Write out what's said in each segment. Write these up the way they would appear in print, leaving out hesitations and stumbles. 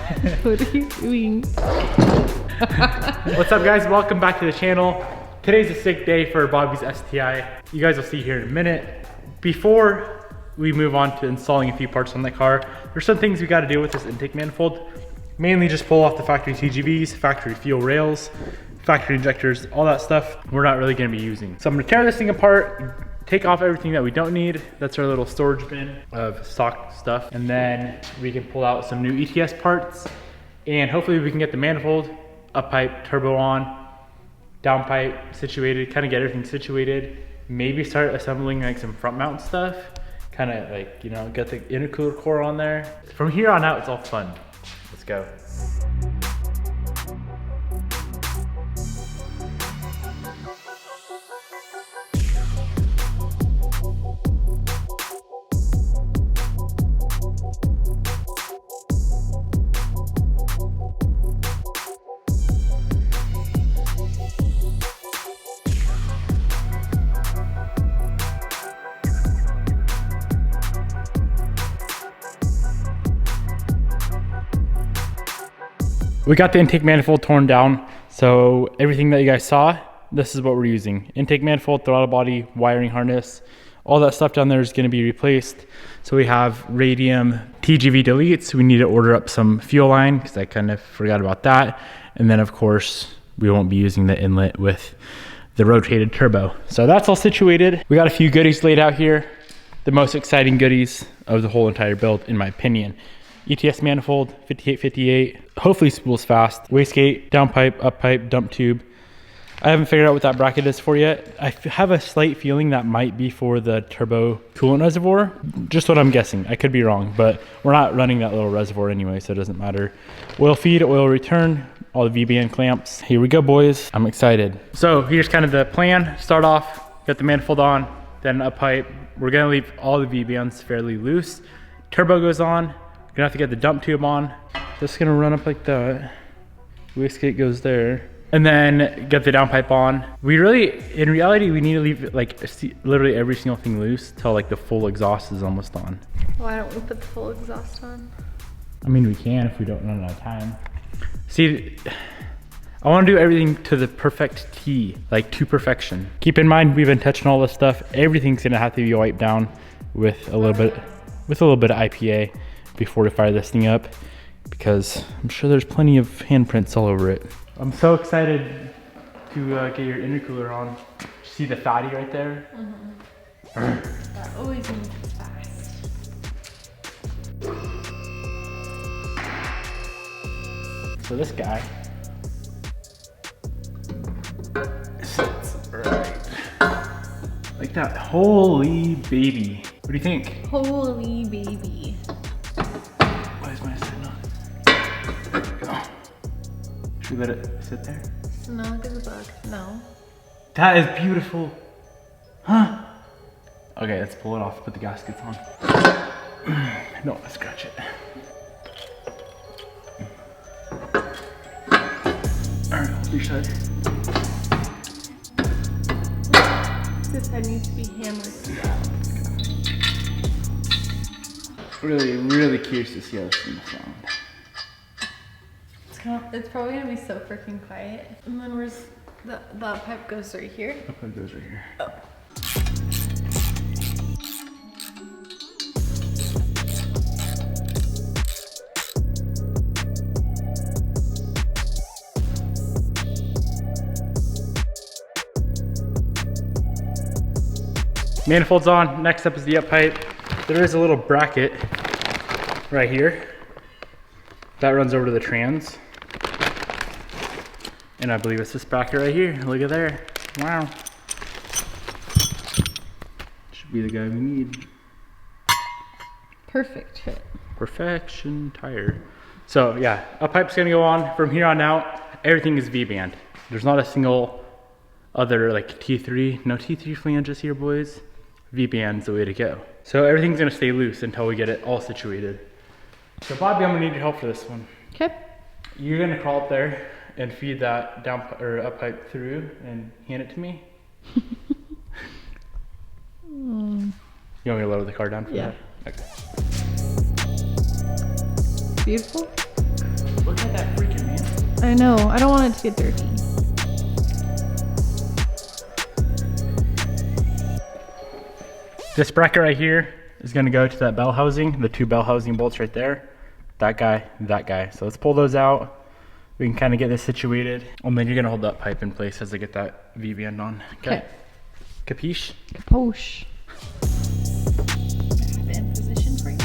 What are you doing? What's up guys, welcome back to the channel. Today's a sick day for Bobby's STI. You guys will see here in a minute. Before we move on to installing a few parts on the car, there's some things we gotta do with this intake manifold. Mainly just pull off the factory TGVs, factory fuel rails, factory injectors, all that stuff we're not really gonna be using. So I'm gonna tear this thing apart, take off everything that we don't need. That's our little storage bin of stock stuff. And then we can pull out some new ETS parts, and hopefully we can get the manifold, up pipe, turbo on, down pipe situated, kind of get everything situated. Maybe start assembling like some front mount stuff, kind of like, you know, get the intercooler core on there. From here on out, it's all fun. Let's go. We got the intake manifold torn down, so everything that you guys saw, this is what we're using. Intake manifold, throttle body, wiring harness, all that stuff down there is going to be replaced. So we have radium TGV deletes. We need to order up some fuel line because I kind of forgot about that. And then of course, we won't be using the inlet with the rotated turbo. So that's all situated. We got a few goodies laid out here. The most exciting goodies of the whole entire build, in my opinion. ETS manifold, 5858, hopefully spools fast. Wastegate, down pipe, up pipe, dump tube. I haven't figured out what that bracket is for yet. I have a slight feeling that might be for the turbo coolant reservoir. Just what I'm guessing, I could be wrong, but we're not running that little reservoir anyway, so it doesn't matter. Oil feed, oil return, all the VBN clamps. Here we go, boys. I'm excited. So here's kind of the plan. Start off, get the manifold on, then up pipe. We're gonna leave all the VBNs fairly loose. Turbo goes on. Gonna have to get the dump tube on. Just gonna run up like that. Wastegate goes there. And then get the downpipe on. In reality, we need to leave like literally every single thing loose till like the full exhaust is almost on. Why don't we put the full exhaust on? I mean, we can if we don't run out of time. See, I wanna do everything to the perfect T, like to perfection. Keep in mind, we've been touching all this stuff. Everything's gonna have to be wiped down with a little bit of IPA before we fire this thing up, because I'm sure there's plenty of handprints all over it. I'm so excited to get your intercooler on. See the fatty right there? Mm-hmm. That always means it's fast. So this guy sits right like that. Holy baby. What do you think? Holy baby. Should we let it sit there? Smell like a bug. No. That is beautiful. Huh? Okay, let's pull it off, put the gaskets on. No, let's scratch it. Alright, hold your side. This head needs to be hammered as well. Really curious to see how this thing sounds. It's probably gonna be so freaking quiet. And then where's that pipe goes right here? That pipe goes right here. Oh. Manifold's on. Next up is the up pipe. There is a little bracket right here that runs over to the trans. And I believe it's this bracket right here. Look at there. Wow. Should be the guy we need. Perfect fit. Perfection tire. So yeah, a pipe's gonna go on. From here on out, everything is V-band. There's not a single other like T3, no T3 flanges here, boys. V-band's the way to go. So everything's gonna stay loose until we get it all situated. So Bobby, I'm gonna need your help for this one. Okay. You're gonna crawl up there and feed that down or up pipe through and hand it to me. You want me to lower the car down for that? Okay. Beautiful. I know. I don't want it to get dirty. This bracket right here is gonna go to that bell housing, the 2 bell housing bolts right there. That guy, that guy. So let's pull those out. We can kind of get this situated. And then you're gonna hold that pipe in place as I get that V-band on. Okay. Capiche? Capoche. I have it in position for you.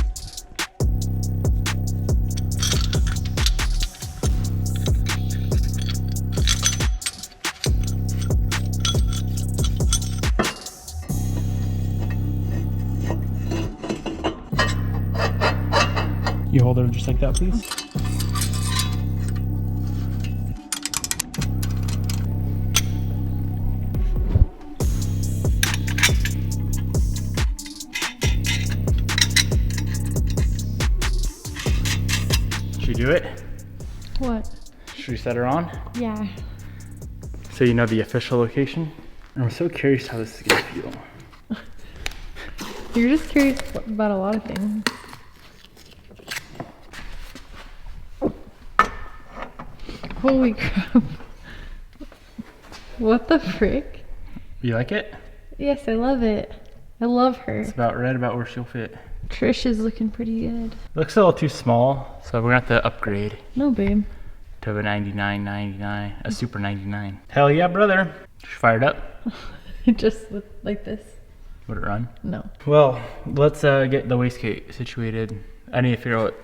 You hold it just like that, please. Should we do it? What? Should we set her on? Yeah. So you know the official location? And I'm so curious how this is gonna feel. You're just curious about a lot of things. Holy crap. What the frick? You like it? Yes, I love it. I love her. It's about right about where she'll fit. Trish is looking pretty good. Looks a little too small, so we're gonna have to upgrade No, babe. to a 99, a super 99. Hell yeah, brother. She fired up. Just like this. Would it run? No. Well, let's get the wastegate situated. I need to figure out,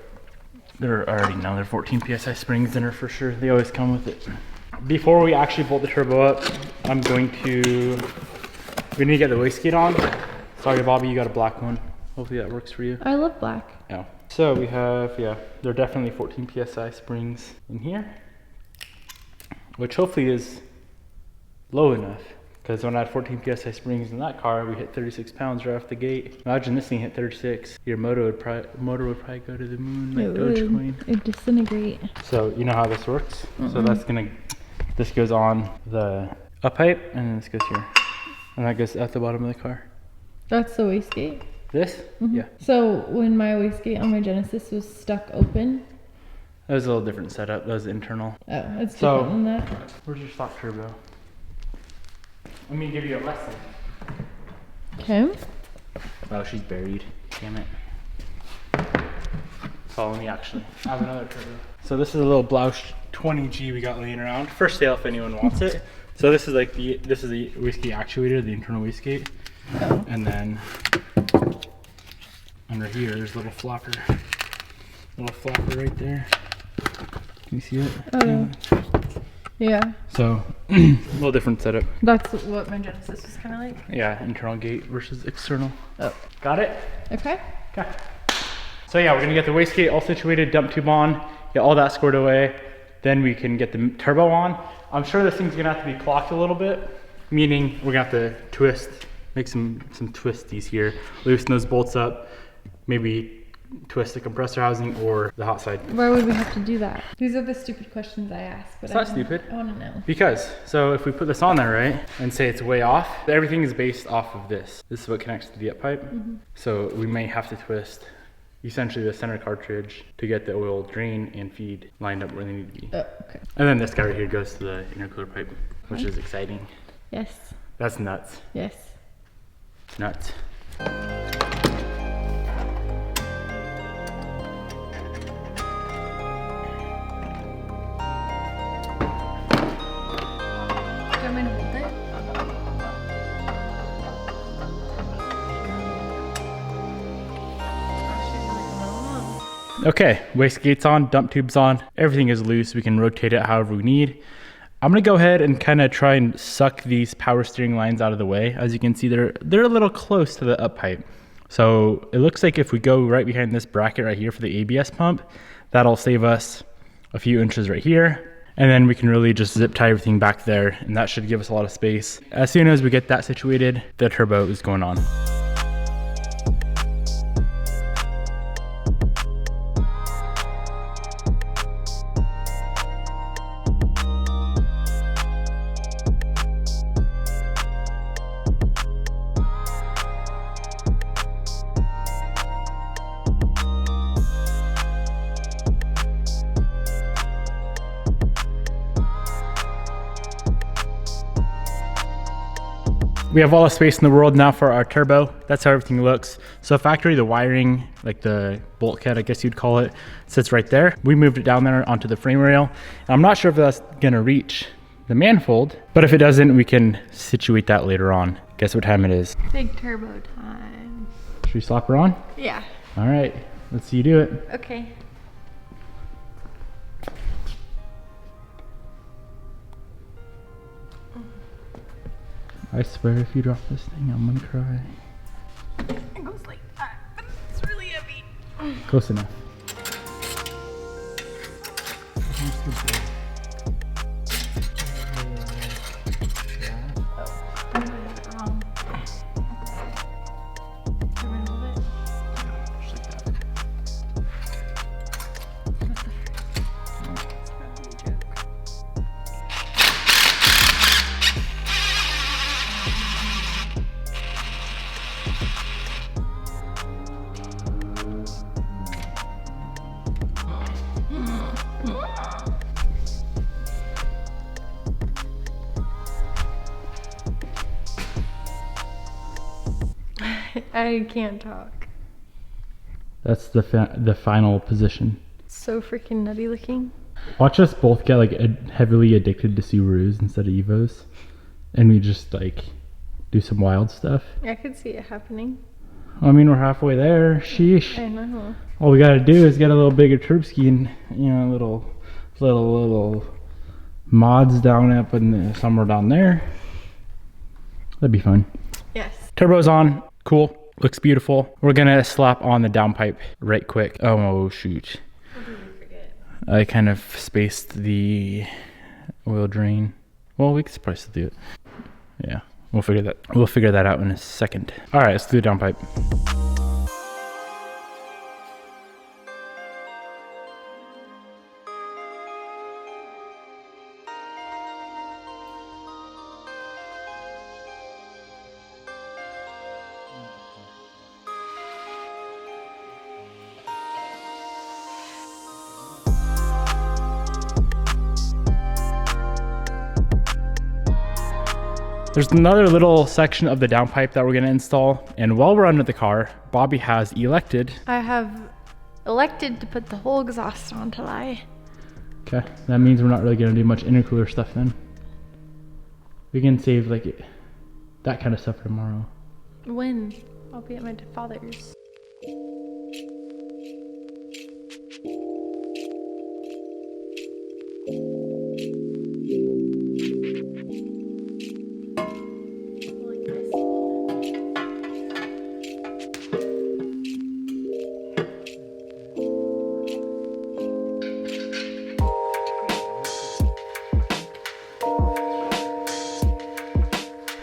they're already know they're 14 PSI springs in her for sure. They always come with it. Before we actually bolt the turbo up, we need to get the wastegate on. Sorry, Bobby, you got a black one. Hopefully that works for you. I love black. Yeah. So we have, yeah, there are definitely 14 PSI springs in here, which hopefully is low enough. Because when I had 14 PSI springs in that car, we hit 36 pounds right off the gate. Imagine this thing hit 36. Your motor would probably go to the moon like Dogecoin. It would disintegrate. So you know how this works? So this goes on the up pipe, and then this goes here. And that goes at the bottom of the car. That's the wastegate? This? Yeah. So when my wastegate on my Genesis was stuck open. That was a little different setup. That was internal. Oh, it's different than that. Where's your stock turbo? Let me give you a lesson. Okay. Oh, she's buried. Damn it. Follow me, actually. I have another turbo. So this is a little Blausch 20G we got laying around. For sale if anyone wants it. So this is like the wastegate actuator, the internal wastegate. Oh. And then under here there's a little flopper. Little flopper right there. Can you see it? Oh. Yeah. So, a little different setup. That's what my Genesis was kind of like. Yeah, internal gate versus external. Oh. Got it? Okay. Okay. So yeah, we're gonna get the wastegate all situated, dump tube on, get all that squared away. Then we can get the turbo on. I'm sure this thing's gonna have to be clocked a little bit, meaning we're gonna have to twist, make some twisties here, loosen those bolts up, maybe twist the compressor housing or the hot side. Why would we have to do that? These are the stupid questions I ask. But It's not stupid. I want to know. Because, so if we put this on there, right, and say it's way off, everything is based off of this. This is what connects to the up pipe. So we may have to twist essentially the center cartridge to get the oil drain and feed lined up where they need to be. Oh, okay. And then this guy right here goes to the intercooler pipe, which is exciting. Yes. That's nuts. Yes. Nuts. Okay, wastegate's on, dump tube's on, everything is loose. We can rotate it however we need. I'm gonna go ahead and kind of try and suck these power steering lines out of the way. As you can see, they're a little close to the up pipe. So it looks like if we go right behind this bracket right here for the ABS pump, that'll save us a few inches right here. And then we can really just zip tie everything back there, and that should give us a lot of space. As soon as we get that situated, the turbo is going on. We have all the space in the world now for our turbo. That's how everything looks. So factory, the wiring, like the bulkhead, I guess you'd call it, sits right there. We moved it down there onto the frame rail. And I'm not sure if that's gonna reach the manifold, but if it doesn't, we can situate that later on. Guess what time it is? Big turbo time. Should we slap her on? Yeah. All right, let's see you do it. Okay. I swear if you drop this thing, I'm gonna cry. It goes like that, but it's really heavy. Close enough. I can't talk. That's the final position. So freaking nutty looking. Watch us both get like heavily addicted to Subarus instead of Evos, and we just like do some wild stuff. I could see it happening. I mean, we're halfway there. Sheesh. I know. All we gotta do is get a little bigger turbski and, you know, little mods down up in somewhere down there. That'd be fun. Yes. Turbo's on. Cool. Looks beautiful. We're gonna slap on the downpipe right quick. Oh shoot. What did we forget? I kind of spaced the oil drain. Well, we could probably still do it. Yeah, we'll figure that out in a second. All right, let's do the downpipe. There's another little section of the downpipe that we're gonna install, and while we're under the car, Bobby has elected. I have elected to put the whole exhaust on to lie. Okay, that means we're not really gonna do much intercooler stuff then. We can save like that kind of stuff for tomorrow. When? I'll be at my father's.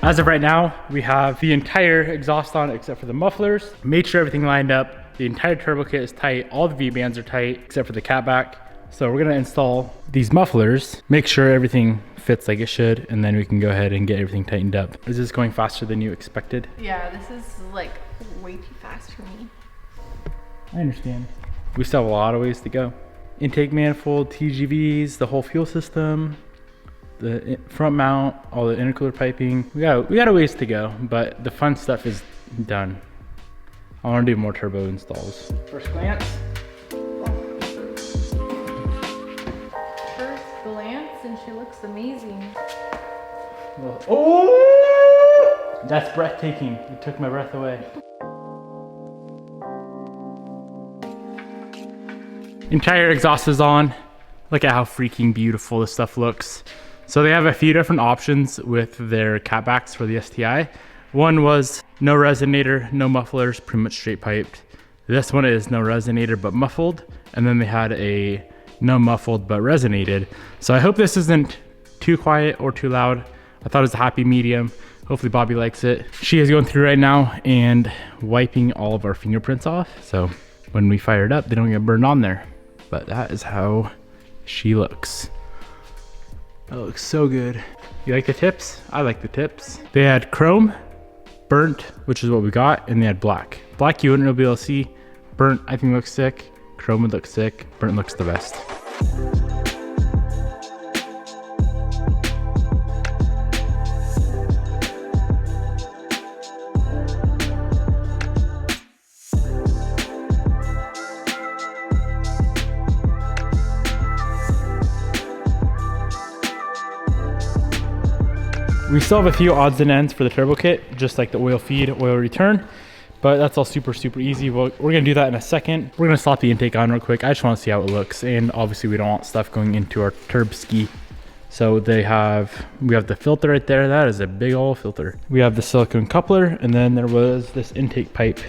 As of right now, we have the entire exhaust on except for the mufflers. Made sure everything lined up. The entire turbo kit is tight. All the V-bands are tight except for the catback. So we're gonna install these mufflers, make sure everything fits like it should, and then we can go ahead and get everything tightened up. Is this going faster than you expected? Yeah, this is like way too fast for me. I understand. We still have a lot of ways to go. Intake manifold, TGVs, the whole fuel system, the front mount, all the intercooler piping. We got a ways to go, but the fun stuff is done. I want to do more turbo installs. First glance. First glance, and she looks amazing. Oh! That's breathtaking. It took my breath away. Entire exhaust is on. Look at how freaking beautiful this stuff looks. So they have a few different options with their catbacks for the STI. One was no resonator, no mufflers, pretty much straight piped. This one is no resonator but muffled. And then they had a no muffled but resonated. So I hope this isn't too quiet or too loud. I thought it was a happy medium. Hopefully Bobby likes it. She is going through right now and wiping all of our fingerprints off. So when we fire it up, they don't get burned on there. But that is how she looks. That looks so good. You like the tips? I like the tips. They had chrome, burnt, which is what we got, and they had black. Black you wouldn't really be able to see. Burnt I think looks sick. Chrome would look sick. Burnt looks the best. We still have a few odds and ends for the turbo kit, just like the oil feed, oil return, but that's all super easy. We're gonna do that in a second. We're gonna slap the intake on real quick. I just wanna see how it looks. And obviously we don't want stuff going into our turb ski. So we have the filter right there. That is a big old filter. We have the silicone coupler, and then there was this intake pipe.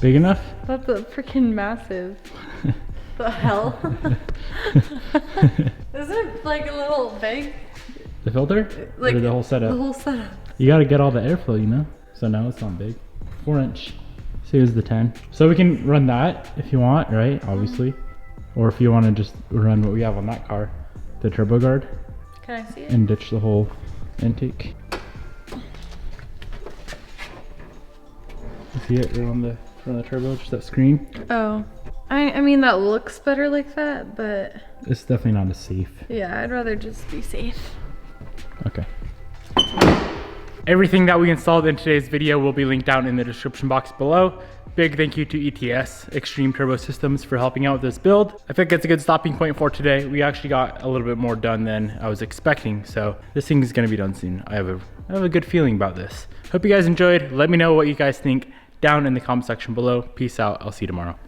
Big enough? That's a freaking massive. The hell? Isn't it like a little big? The filter? Like or the whole setup? The whole setup. You gotta get all the airflow, you know? So no, it's not big. 4-inch. So here's the 10. So we can run that if you want, right? Obviously. Or if you want to just run what we have on that car, the turbo guard. Can I see it? And ditch the whole intake. You see it right on the front of the turbo, just that screen? Oh. I mean, that looks better like that, but... It's definitely not as safe. Yeah, I'd rather just be safe. Okay. Everything that we installed in today's video will be linked down in the description box below. Big thank you to ETS Extreme Turbo Systems for helping out with this build. I think it's a good stopping point for today. We actually got a little bit more done than I was expecting, so this thing is gonna be done soon. I have a good feeling about this. Hope you guys enjoyed. Let me know what you guys think down in the comment section below. Peace out. I'll see you tomorrow.